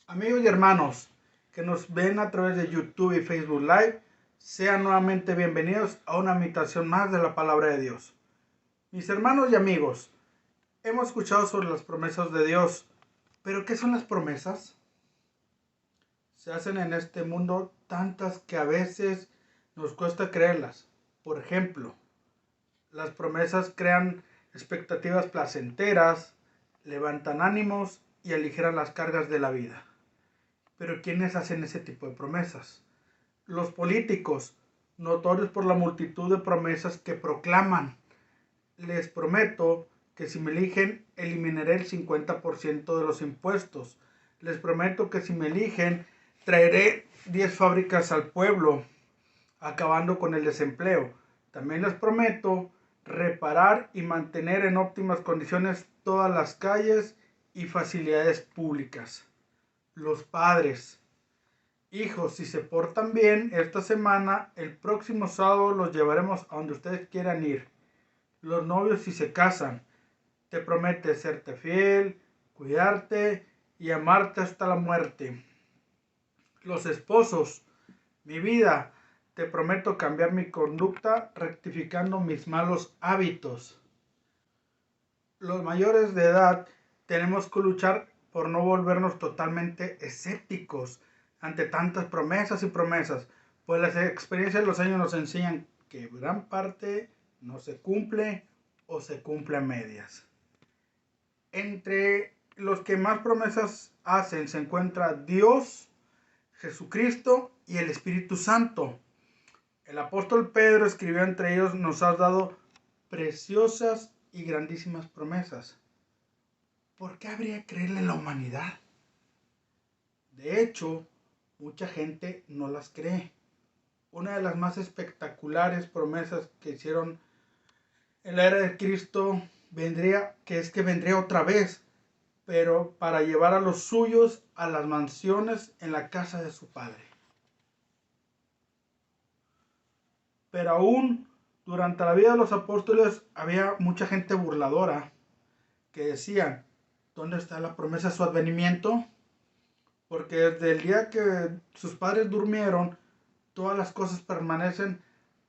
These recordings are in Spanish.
Amigos y hermanos que nos ven a través de YouTube y Facebook Live, sean nuevamente bienvenidos a una meditación más de la palabra de Dios. Mis hermanos y amigos, hemos escuchado sobre las promesas de Dios, pero ¿qué son las promesas? Se hacen en este mundo tantas que a veces nos cuesta creerlas. Por ejemplo, las promesas crean expectativas placenteras, levantan ánimos y aligeran las cargas de la vida. Pero ¿quiénes hacen ese tipo de promesas? Los políticos, notorios por la multitud de promesas que proclaman. Les prometo que si me eligen, eliminaré el 50% de los impuestos. Les prometo que si me eligen, traeré 10 fábricas al pueblo, acabando con el desempleo. También les prometo reparar y mantener en óptimas condiciones todas las calles y facilidades públicas. Los padres, hijos, si se portan bien esta semana, el próximo sábado los llevaremos a donde ustedes quieran ir. Los novios, si se casan, te promete serte fiel, cuidarte y amarte hasta la muerte. Los esposos, mi vida, te prometo cambiar mi conducta rectificando mis malos hábitos. Los mayores de edad tenemos que luchar por no volvernos totalmente escépticos ante tantas promesas y promesas, pues las experiencias de los años nos enseñan que gran parte no se cumple o se cumple a medias. Entre los que más promesas hacen se encuentra Dios, Jesucristo y el Espíritu Santo. El apóstol Pedro escribió: entre ellos nos has dado preciosas y grandísimas promesas. ¿Por qué habría que creerle a la humanidad? De hecho, mucha gente no las cree. Una de las más espectaculares promesas que hicieron en la era de Cristo vendría otra vez, pero para llevar a los suyos a las mansiones en la casa de su Padre. Pero aún durante la vida de los apóstoles había mucha gente burladora que decían: ¿dónde está la promesa de su advenimiento? Porque desde el día que sus padres durmieron, todas las cosas permanecen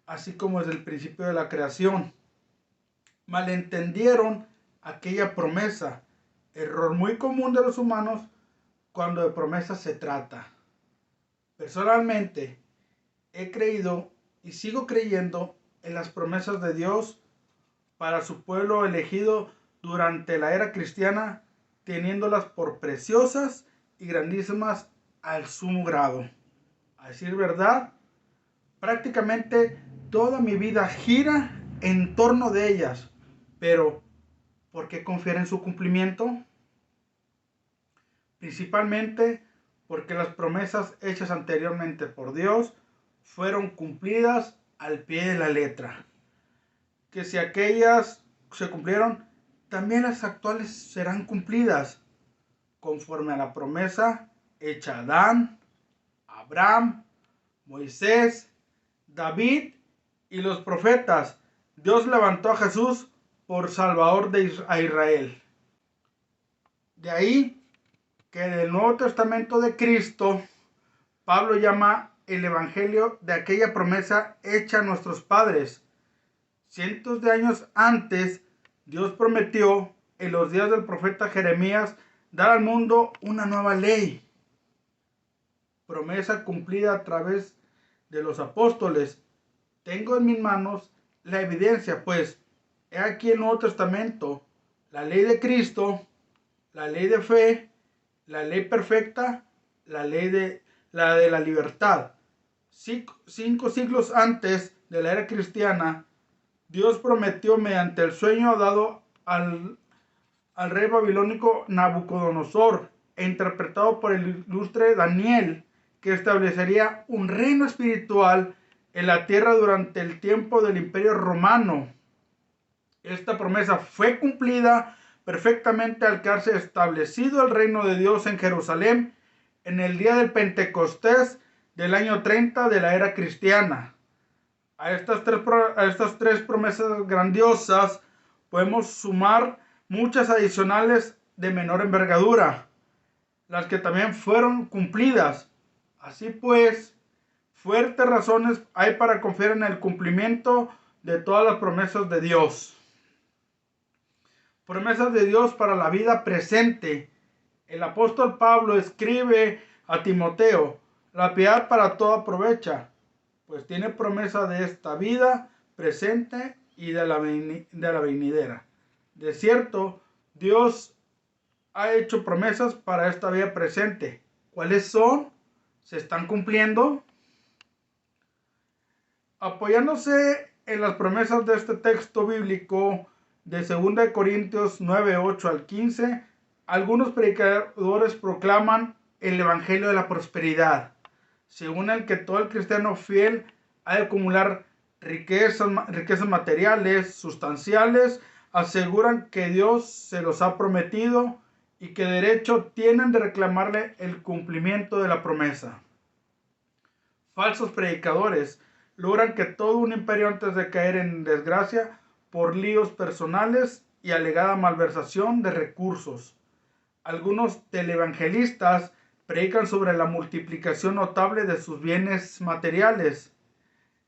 así como desde el principio de la creación. Malentendieron aquella promesa, error muy común de los humanos cuando de promesas se trata. Personalmente, he creído y sigo creyendo en las promesas de Dios para su pueblo elegido durante la era cristiana, teniéndolas por preciosas y grandísimas al sumo grado. A decir verdad, prácticamente toda mi vida gira en torno de ellas. Pero, ¿por qué confiar en su cumplimiento? Principalmente porque las promesas hechas anteriormente por Dios fueron cumplidas al pie de la letra. Que si aquellas se cumplieron, también las actuales serán cumplidas, conforme a la promesa hecha a Adán, Abraham, Moisés, David y los profetas. Dios levantó a Jesús por Salvador a Israel. De ahí que en el Nuevo Testamento de Cristo, Pablo llama el Evangelio de aquella promesa hecha a nuestros padres. Cientos de años antes, Dios prometió en los días del profeta Jeremías dar al mundo una nueva ley. Promesa cumplida a través de los apóstoles. Tengo en mis manos la evidencia, pues he aquí el Nuevo Testamento, la ley de Cristo, la ley de fe, la ley perfecta, la de la libertad. 5 siglos antes de la era cristiana, Dios prometió mediante el sueño dado al rey babilónico Nabucodonosor e interpretado por el ilustre Daniel, que establecería un reino espiritual en la tierra durante el tiempo del Imperio Romano. Esta promesa fue cumplida perfectamente al quedarse establecido el reino de Dios en Jerusalén en el día del Pentecostés del año 30 de la era cristiana. A estas tres promesas grandiosas podemos sumar muchas adicionales de menor envergadura. las que también fueron cumplidas. Así pues, fuertes razones hay para confiar en el cumplimiento de todas las promesas de Dios. Promesas de Dios para la vida presente. El apóstol Pablo escribe a Timoteo: la piedad para todo aprovecha, pues tiene promesa de esta vida presente y de la venidera. De cierto, Dios ha hecho promesas para esta vida presente. ¿Cuáles son? ¿Se están cumpliendo? Apoyándose en las promesas de este texto bíblico de 2 Corintios 9, 8 al 15, algunos predicadores proclaman el evangelio de la prosperidad, según el que todo el cristiano fiel ha de acumular riquezas materiales, sustanciales. Aseguran que Dios se los ha prometido y que derecho tienen de reclamarle el cumplimiento de la promesa. Falsos predicadores logran que todo un imperio, antes de caer en desgracia por líos personales y alegada malversación de recursos. Algunos televangelistas predican sobre la multiplicación notable de sus bienes materiales.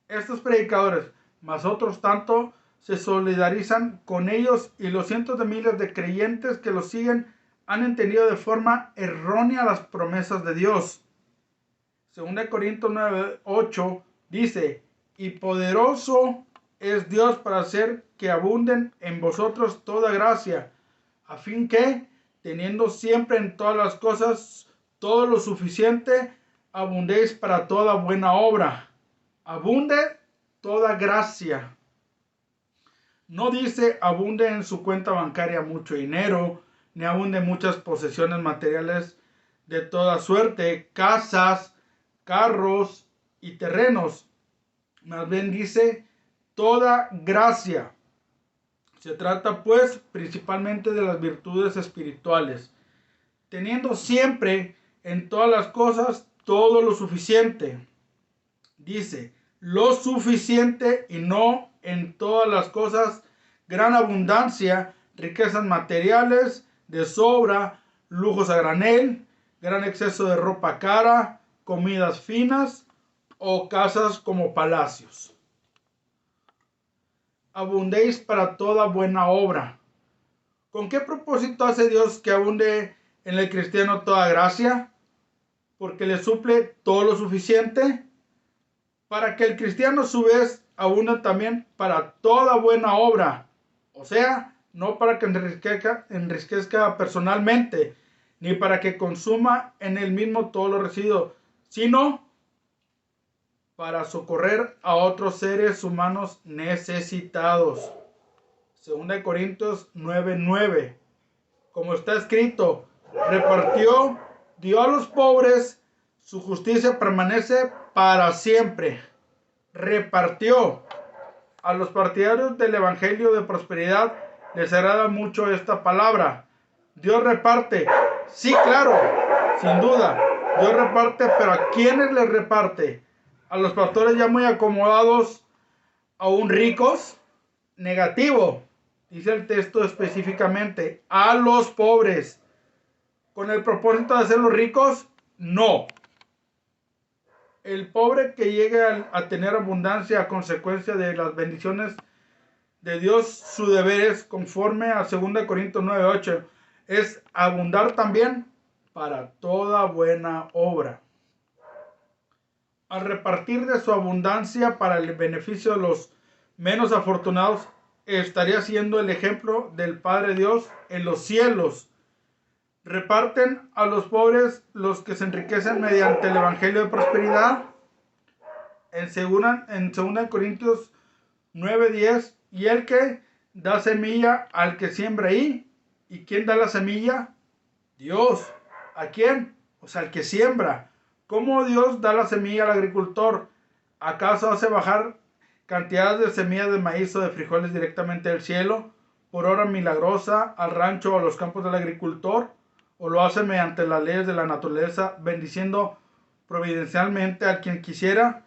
Estos predicadores, más otros tanto, se solidarizan con ellos, y los cientos de miles de creyentes que los siguen han entendido de forma errónea las promesas de Dios. 2 Corintios 9, 8 dice: y poderoso es Dios para hacer que abunden en vosotros toda gracia, a fin que, teniendo siempre en todas las cosas todo lo suficiente, abundéis para toda buena obra. Abunde toda gracia. No dice abunde en su cuenta bancaria mucho dinero, ni abunde muchas posesiones materiales de toda suerte, casas, carros y terrenos. Más bien dice toda gracia. Se trata pues principalmente de las virtudes espirituales, teniendo siempre en todas las cosas todo lo suficiente. Dice lo suficiente y no en todas las cosas, gran abundancia, riquezas materiales de sobra, lujos a granel, gran exceso de ropa cara, comidas finas o casas como palacios. Abundéis para toda buena obra. ¿Con qué propósito hace Dios que abunde en el cristiano toda gracia? Porque le suple todo lo suficiente, para que el cristiano a su vez abunde también para toda buena obra. O sea, no para que enriquezca personalmente, ni para que consuma en él mismo todo lo recibido, sino para socorrer a otros seres humanos necesitados. 2 Corintios 9:9. Como está escrito: repartió, dio a los pobres, su justicia permanece para siempre. Repartió. A los partidarios del evangelio de prosperidad les agrada mucho esta palabra. Dios reparte. Sí, claro, sin duda. Dios reparte, pero ¿a quiénes les reparte? ¿A los pastores ya muy acomodados, aún ricos? Negativo. Dice el texto específicamente: a los pobres. ¿Con el propósito de hacerlos ricos? No. El pobre que llegue a tener abundancia a consecuencia de las bendiciones de Dios, su deber es, conforme a 2 Corintios 9:8, es abundar también para toda buena obra. Al repartir de su abundancia para el beneficio de los menos afortunados, estaría siendo el ejemplo del Padre Dios en los cielos. ¿Reparten a los pobres los que se enriquecen mediante el evangelio de prosperidad? En 2 Corintios 9:10, y el que da semilla al que siembra ahí. ¿Y quién da la semilla? Dios. ¿A quién? Pues al que siembra. ¿Cómo Dios da la semilla al agricultor? ¿Acaso hace bajar cantidades de semillas de maíz o de frijoles directamente del cielo por obra milagrosa al rancho o a los campos del agricultor? ¿O lo hace mediante las leyes de la naturaleza, bendiciendo providencialmente a quien quisiera?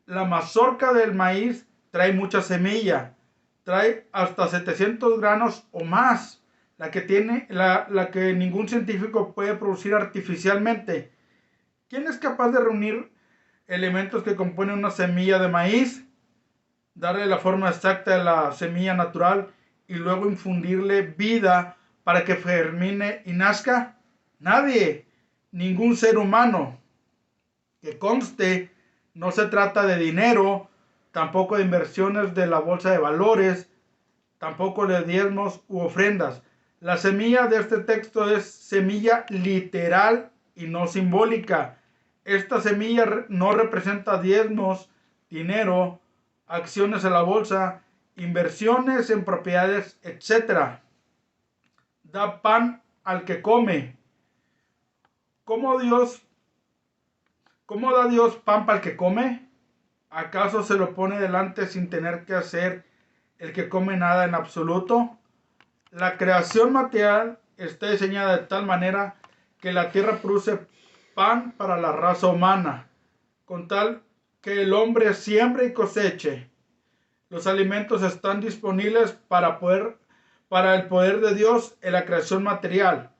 La mazorca del maíz trae mucha semilla, trae hasta 700 granos o más, la que ningún científico puede producir artificialmente. ¿Quién es capaz de reunir elementos que componen una semilla de maíz, darle la forma exacta de la semilla natural y luego infundirle vida para que germine y nazca? Nadie, ningún ser humano. Que conste, no se trata de dinero, tampoco de inversiones de la bolsa de valores, tampoco de diezmos u ofrendas. La semilla de este texto es semilla literal y no simbólica. Esta semilla no representa diezmos, dinero, acciones en la bolsa, inversiones en propiedades, etc. Da pan al que come. ¿Cómo da Dios pan para el que come? ¿Acaso se lo pone delante sin tener que hacer el que come nada en absoluto? La creación material está diseñada de tal manera que la tierra produce pan para la raza humana, con tal que el hombre siembre y coseche. Los alimentos están disponibles para el poder de Dios en la creación material.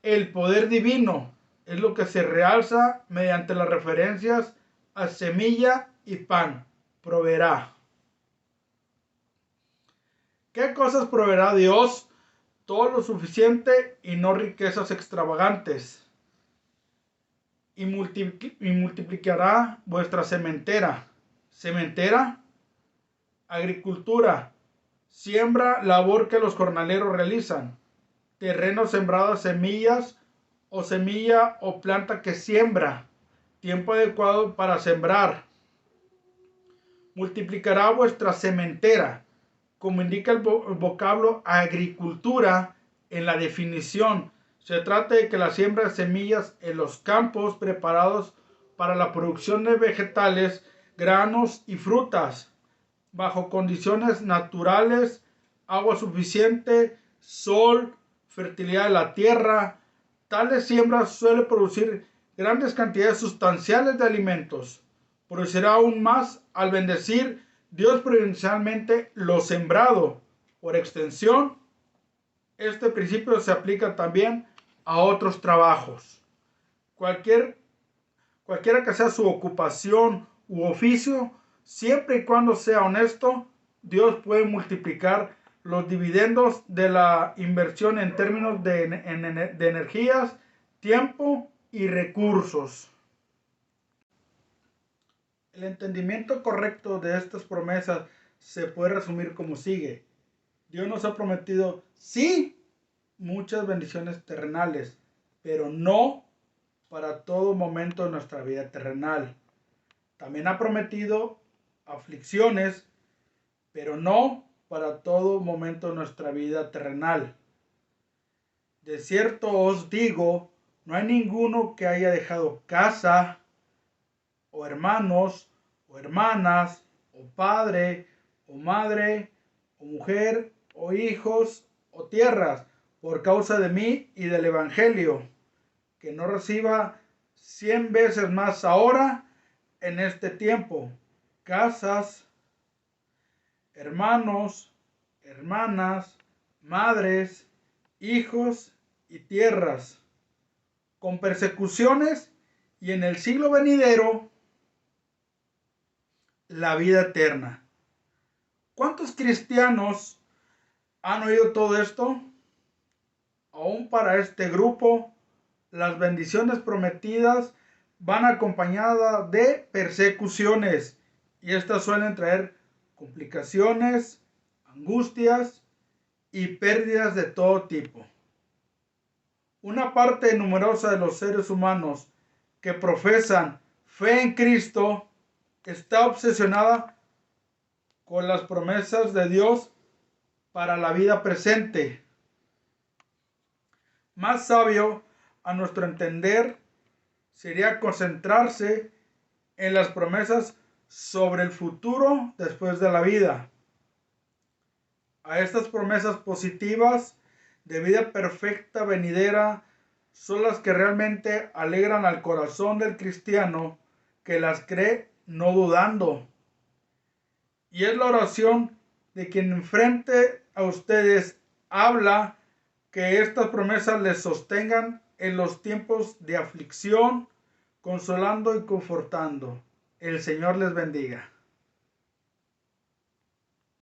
El poder divino es lo que se realza mediante las referencias a semilla y pan. Proveerá. ¿Qué cosas proveerá Dios? Todo lo suficiente y no riquezas extravagantes. Y multiplicará vuestra sementera. ¿Sementera? Agricultura. Siembra, labor que los jornaleros realizan. Terreno sembrado de semillas o semilla o planta que siembra. Tiempo adecuado para sembrar. Multiplicará vuestra sementera. Como indica el vocablo agricultura en la definición, se trata de que la siembra de semillas en los campos preparados para la producción de vegetales, granos y frutas, bajo condiciones naturales, agua suficiente, sol, fertilidad de la tierra. Tales siembras suelen producir grandes cantidades sustanciales de alimentos. Producirá aún más al bendecir Dios providencialmente lo sembrado. Por extensión, este principio se aplica también a otros trabajos. Cualquiera que sea su ocupación u oficio, siempre y cuando sea honesto, Dios puede multiplicar los dividendos de la inversión en términos de energías, tiempo y recursos. El entendimiento correcto de estas promesas se puede resumir como sigue. Dios nos ha prometido, sí, muchas bendiciones terrenales, pero no para todo momento de nuestra vida terrenal. También ha prometido aflicciones, pero no para todo momento de nuestra vida terrenal. De cierto os digo, no hay ninguno que haya dejado casa, o hermanos, o hermanas, o padre, o madre, o mujer, o hijos, o tierras, por causa de mí y del Evangelio, que no reciba 100 veces más ahora en este tiempo, casas, hermanos, hermanas, madres, hijos y tierras, con persecuciones y en el siglo venidero la vida eterna. ¿Cuántos cristianos han oído todo esto? Aún para este grupo, las bendiciones prometidas van acompañadas de persecuciones y estas suelen traer complicaciones, angustias y pérdidas de todo tipo. Una parte numerosa de los seres humanos que profesan fe en Cristo está obsesionada con las promesas de Dios para la vida presente. Más sabio, a nuestro entender, sería concentrarse en las promesas sobre el futuro después de la vida. A estas promesas positivas de vida perfecta venidera son las que realmente alegran al corazón del cristiano que las cree no dudando. Y es la oración de quien enfrente a ustedes habla que estas promesas les sostengan en los tiempos de aflicción, consolando y confortando. El Señor les bendiga.